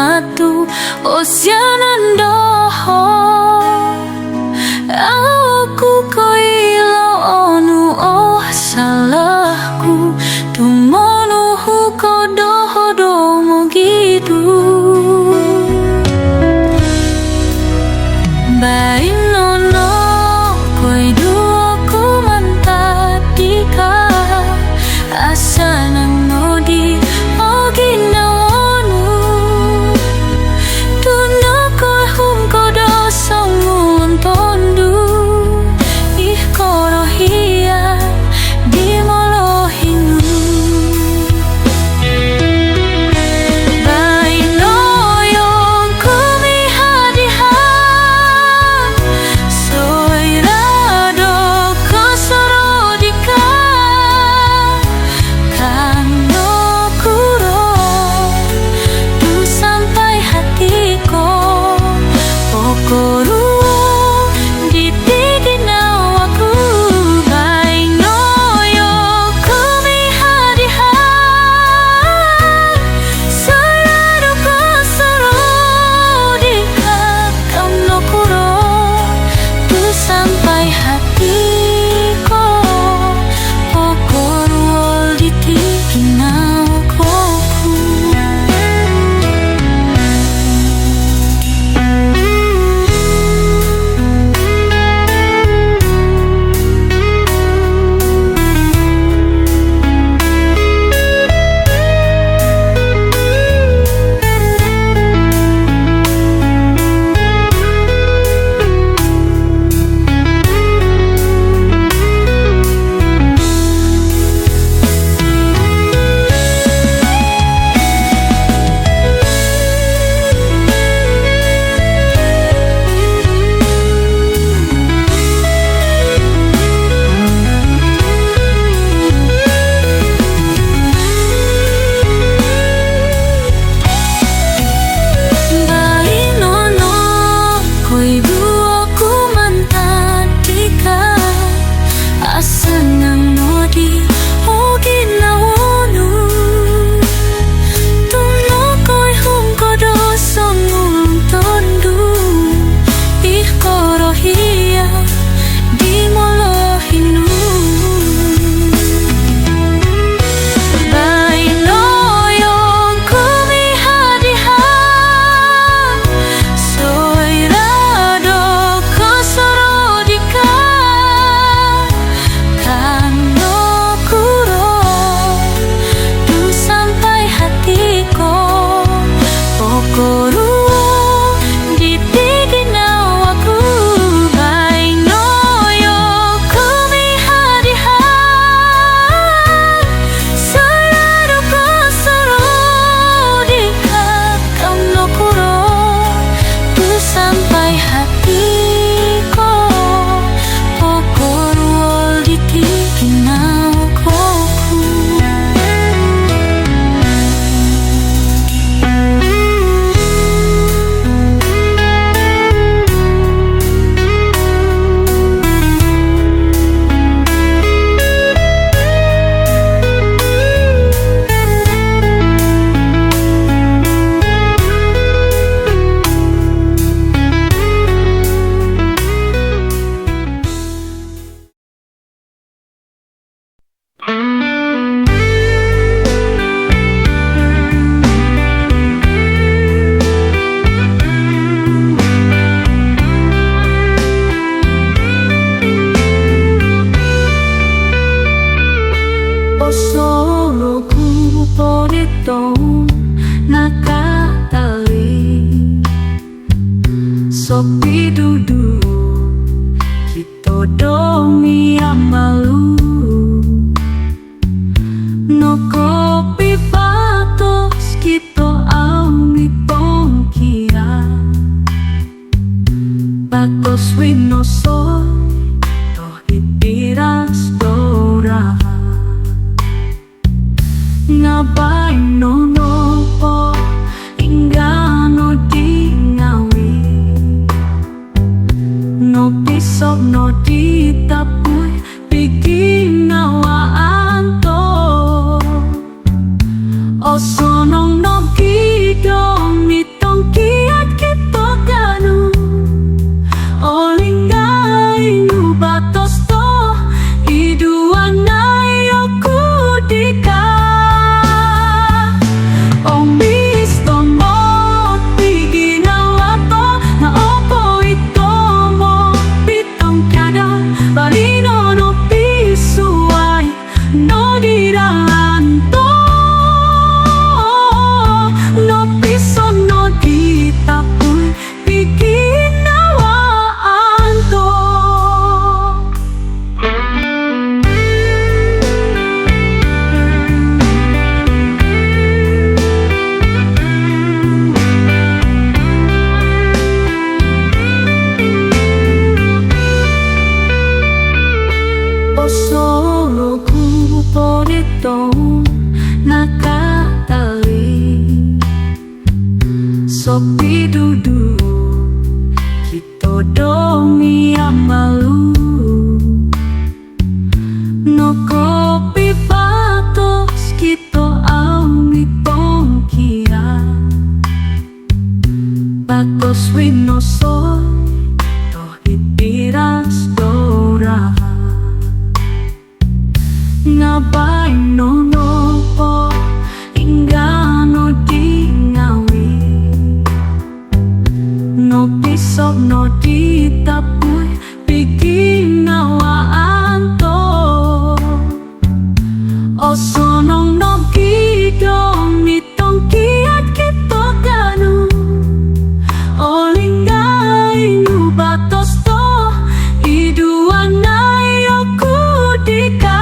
matu osianandoho aku koilo onu oh salahku tumono hukodoho domo gitu baik nono koi duoku mantatika asana ngodi ogina onu tuno koi humkodo songun tondu ih korohia dimolohinu baik noyo kumi hadiha soirado kosorodika kano kuro tu sampai hatiku pokoru ditidinawaku baik noyo kumi hadiha soirado kosorodika kano kuro tu sampai hatiku pokoru ditidinawaku solo cupo di ton nakatali sopi dudu kita dongi amalu no kopi patos kita ami pongkia bakos wino soy toh itiras dora ngapain nono po ingano di ngawi no pisok no di tapuy bikin nawaan to o sonong no gidong sopi dudu kita domi amalu no kopi patos kita auni pongkia patos winoso toh itiras dora ngapain nonopo ingano di ngawi no pisok no ditapui bikin ngawaan to oso nong no kidong nitong kiat kita ganu olingai nubatos to iduan ayo kudika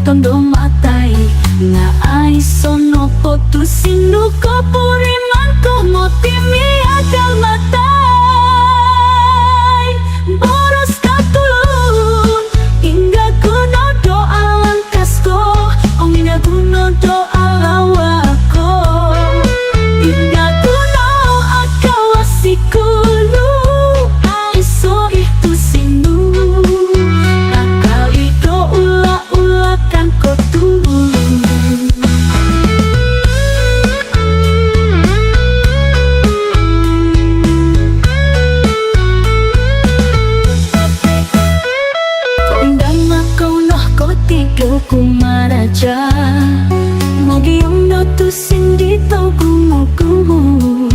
tondo matai nga ay sono potusin no ko puriman ko motimi akal matai boros katulun hingga kuno doa langkas ko hingga kuno doa lawako hingga kuno akawasikulu aiso itu sinu akal itu ula-ulakan ko tulun. Kumaraja Mogiyong notusin dito gumugumo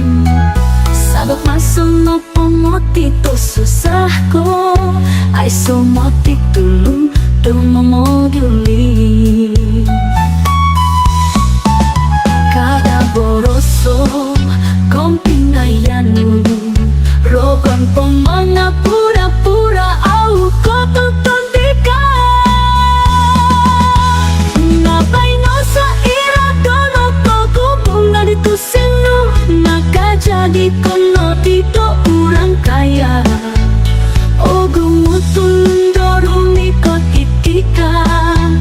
Sabak masama pumoti to susah ko Ay sumotik tulong dumamogili Kada boroso kong pinayanu Roban po mga pura-pura Au ko tutundikan itu senu nakajadi kono dito urang kaya ogumutun dorumikot itikan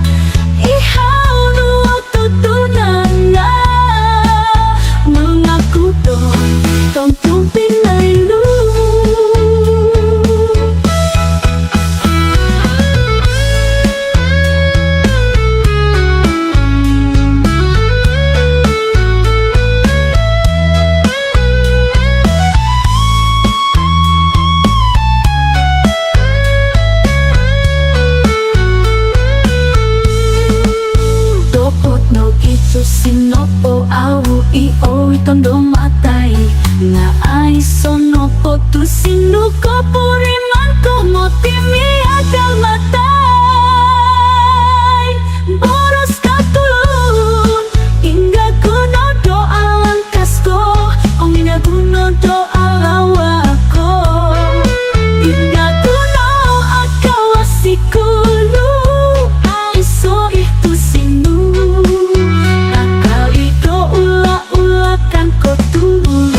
ihau nuo tutunanga mengaku doon tong tumpinay lu. Sinopo awu iyo tondo matai nga ay sono potusin no ko puriman ko motimi akal matai boros katulun hingga kuno doa langkas ko hingga kuno doa lawako hingga kuno akawasikulu aiso itu sinu ula-ulakan ko tulun.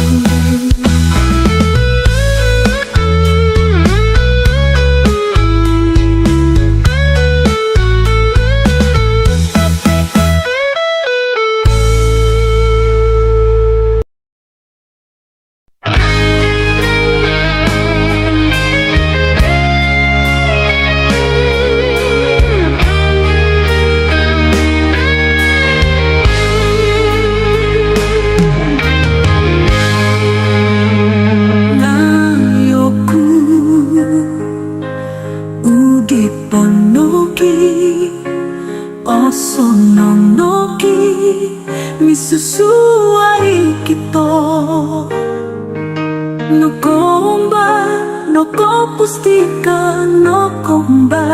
Misusuai kita Nokomba, noko pustika nokomba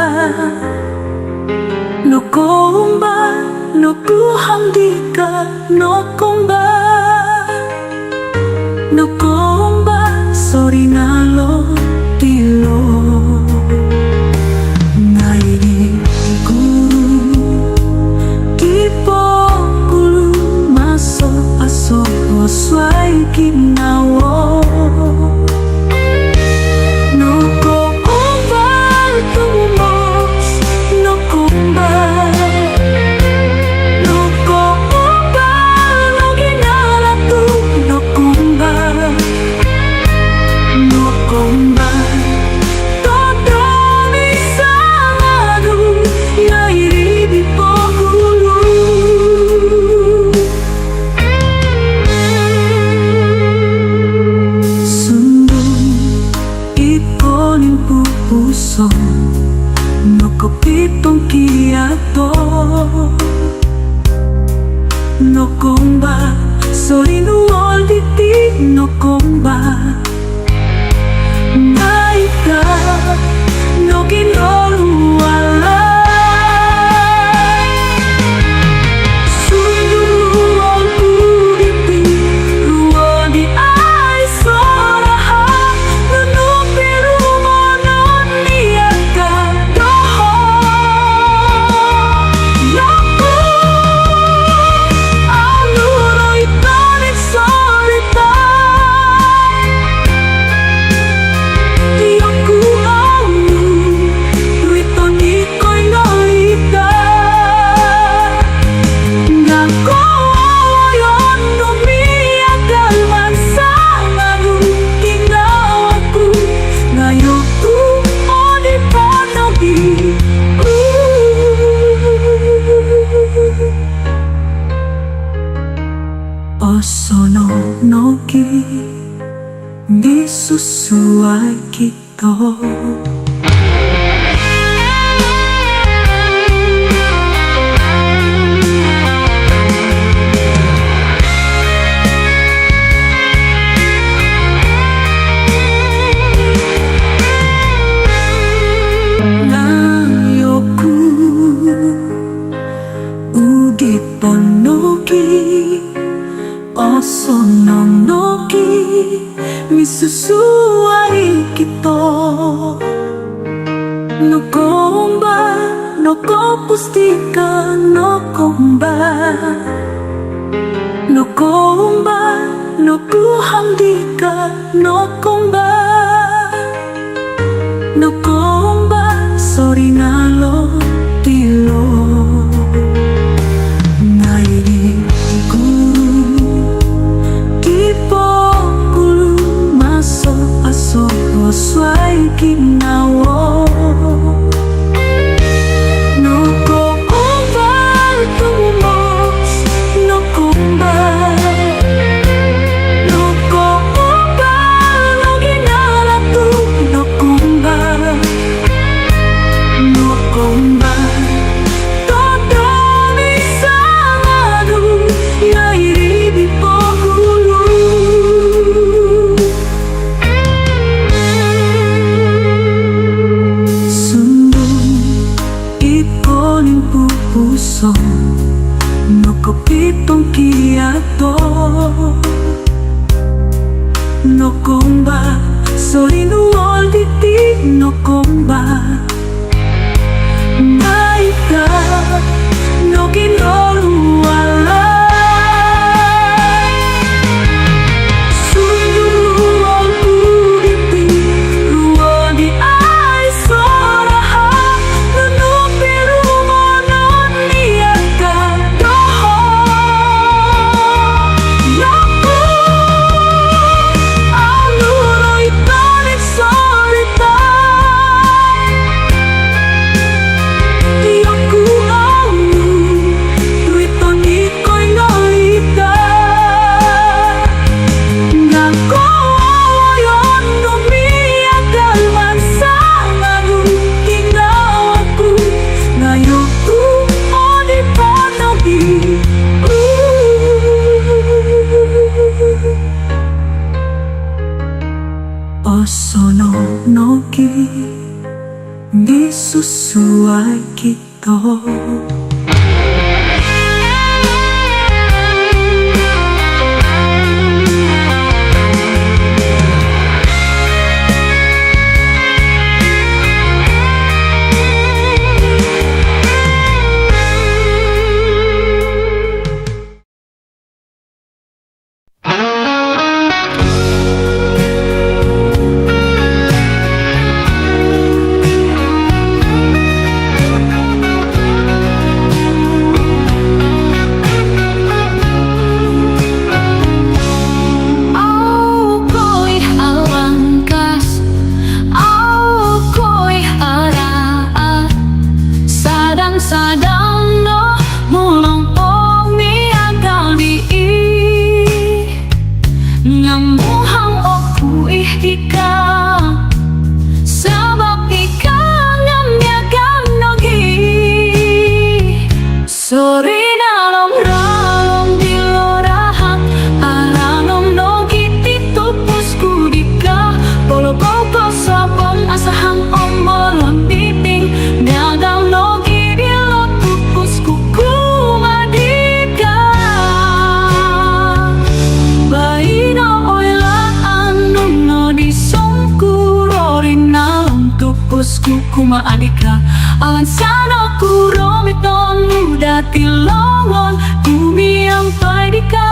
Nokomba, noku handika nokomba Nokomba, sorry nalo tilo Ngai guru Kipo aso oswai kinawo no komba tumos no komba no komba no ginala tu no komba no komba todo bisa ngadu yairi di pohulu Nokopitong kiato Nokomba Sorinuol diti Nokomba Naika Nokinoluala Sorinuol diti Ruol di ay soraha Nunupiru monon niaka doho nogi disusuai kita. Nayoku ugi ponogi osono nogi misusuai kita. Nokomba noko pustika nokomba nokomba noku handika nokomba nokomba sorry ngalo tilo ngairi guru tipo guru maso aso oswai kinawo nokomba tumos nokomba nokomba noginala tu nokomba nokomba todo bisa ngadu ngairi di pohulu sundung ikonin pupuso nokopitong kiato nokomba solinuol diti nokomba naika noginolu alay suluol uditi ruol di ay soraha nunupi rumonon niaka doho naku aluro itonik solita Yoku alu tuito nikoy noita Nako ayon numiyagal man sa ngaru Ginawaku ngayoku o di panogi Osono nogi disusuai kita. Kuma adika alan sana kuromiton muda tilongon kumi yang paidika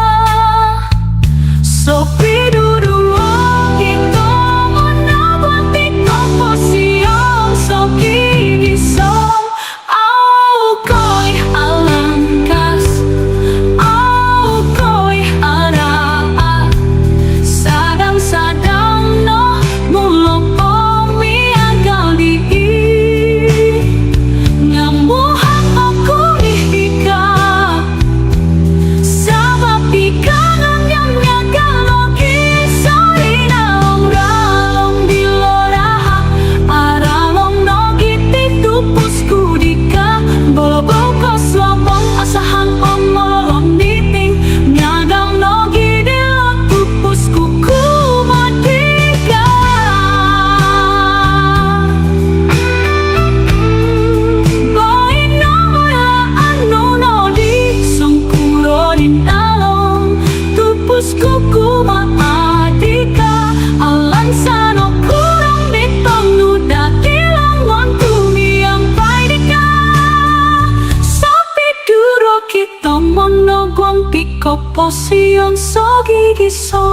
sopi duduong ito menabati komposiong soki disong au koy alangkas au koy araat sadang-sadang no mulopong miagal di ngamuhang ako ihika tomono guang piko posion so gigiso.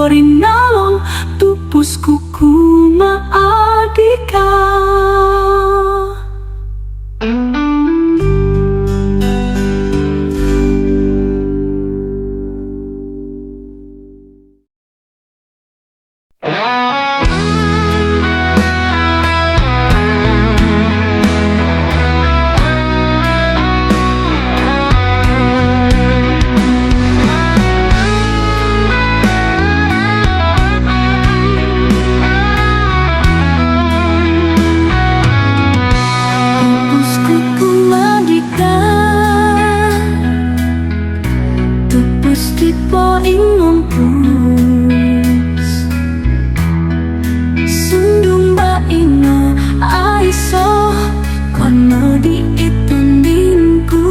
Rinalong tupus kuku maadika. Tipo ingumpus sundung ba ino aiso kono di itundinku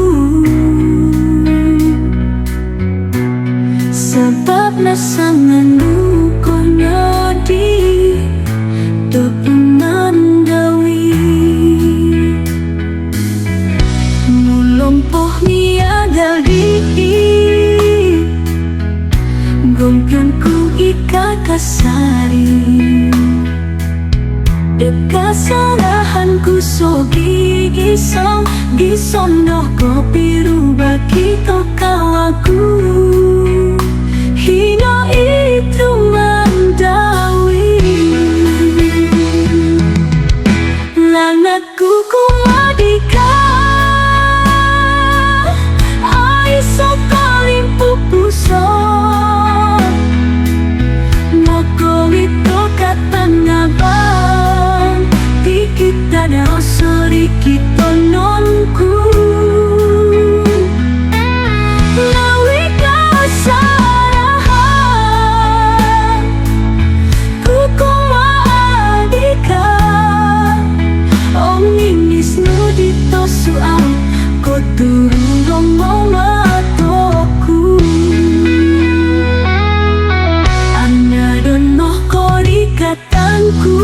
sebab nasangan kono di mandawi mulompoh niaga Gompianku ika kasari Dekasarahanku sogi Gisong no kopi rubah kita kawaku Hino itu mandawi Langatku kumadika Aiso kalimpu puso Kita nonku Lawi kasarahan Kuku maadika Om ingis nudito suam Koturulong matoku Anda donoh korikatanku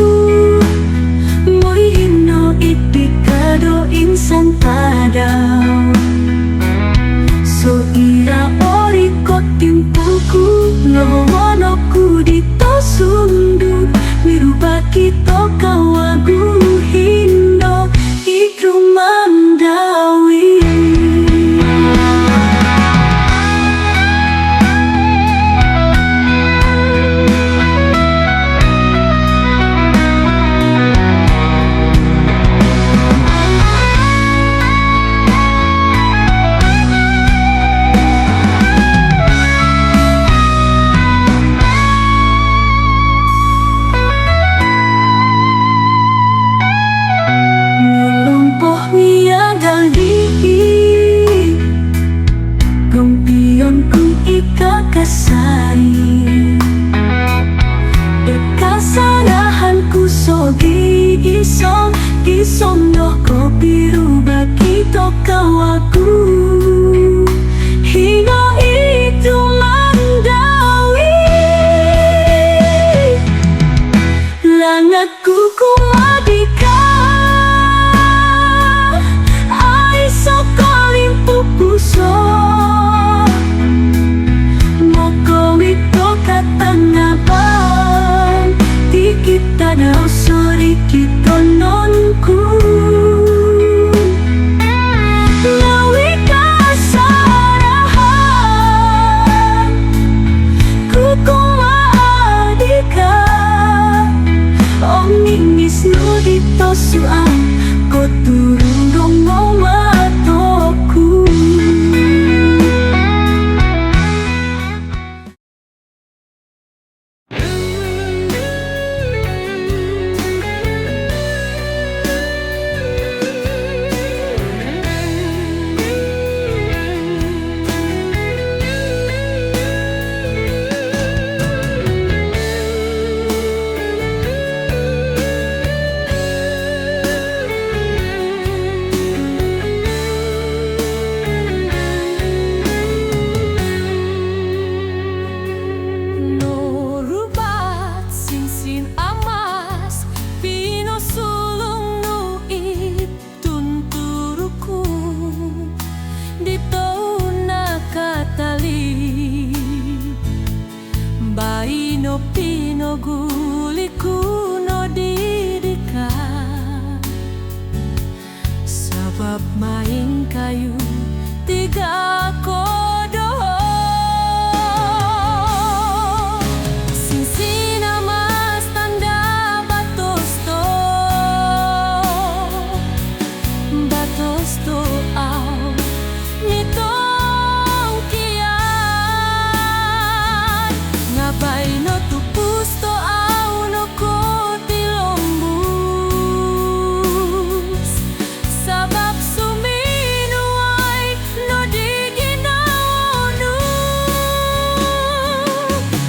Insan tadaw So ira ori ko timpulku Lohonoku dito sundu Miruba kito kawagu hindo Ikru mandawi Kasari Dekasarahanku sogi Gisong no kopi rubah kita kawaku Hino itu mandawi Langatku kumadika Aiso kalimpu puso Moko wito katangabang Dikit kada usuri kitononku Lawi kasarahan Kukuma adika Om ningis no dito suang Ko turundong mo matoku Pino guli kuno didika Sabab main kayu tiga kodo Sinsina mas tanda batosto Batosto au nitong kian Ngabay no pusto au no kotilombus Sabab suminuay no diginaonu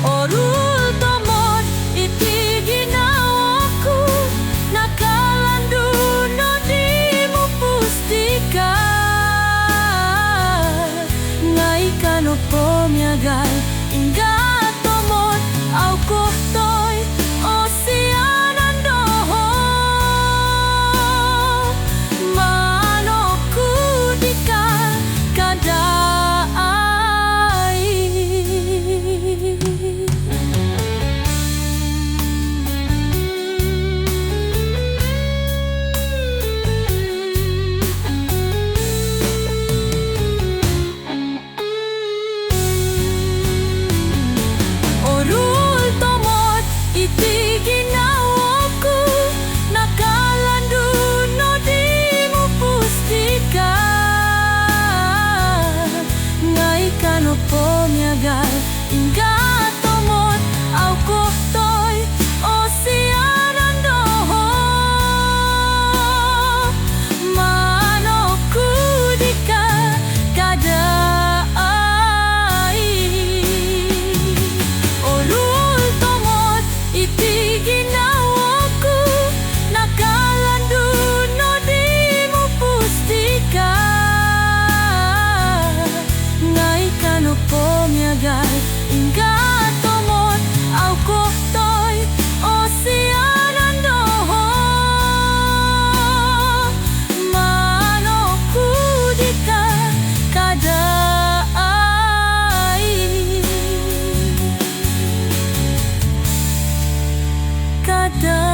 Orul tomod iti ginawaku Nakalandu no di mo pustika Ngay kano pomiagal ingat tomod au kohtoy oceanan doho Mano kudika kadai Orul tomod iti ginawaku Nakalandu no di mo pustika Ngay kano pomiagal ingat tomod au kohtoy oceanan doho Mano kudika kadai Orul tomod iti ginawaku Nakalandu no di mo pustika Ngay kano pomiagal ingat tomod au kohtoy oceanan doho Mano kudika kadai Kadai